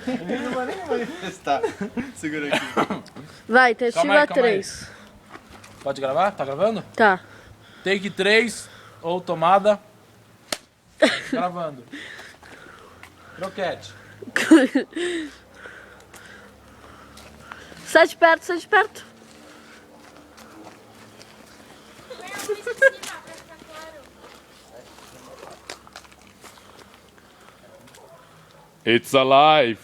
Ele não vai nem manifestar. Segura aqui. Vai, tentativa Calma aí. 3. Pode gravar? Tá gravando? Tá. Take 3 ou tomada. Gravando. Croquete. Sai de perto, sai de perto. It's alive.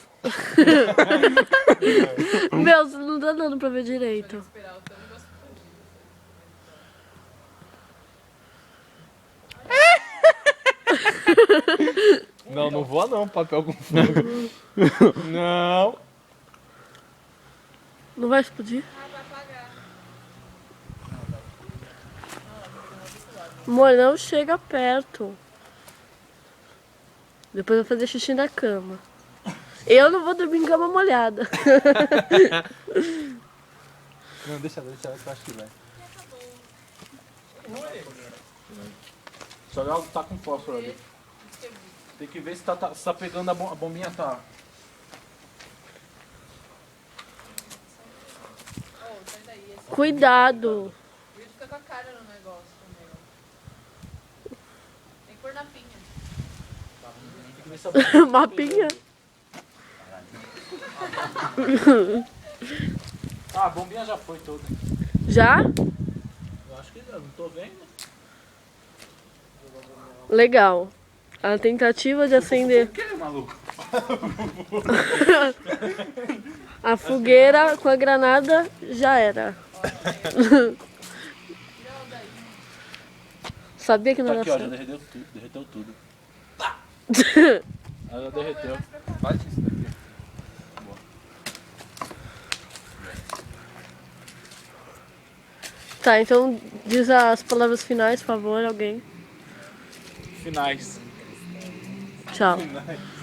Meu, não tá dando pra ver direito. Não, não voa não, papel com fogo. Não. Não vai explodir? Amor, não chega perto. Depois eu vou fazer xixi na cama. Eu não vou dormir em cama molhada. Não, deixa que eu acho que vai. Só ela tá com fósforo ali. Tem que ver se tá pegando a bombinha, tá. Cuidado. Ele fica com a cara no negócio também. Tem que pôr na pinha. Tem que ver se a bombinha tá Mapinha. Ah, a bombinha já foi toda. Já? Eu acho que não tô vendo. Legal. A tentativa de acender O que, maluco? a fogueira com a granada já era. Sabia que não Tá era aqui, ó, já certo. derreteu tudo. Ela já derreteu. Bate isso daqui. Tá, então diz as palavras finais, por favor, alguém. Finais. Tchau. Nice.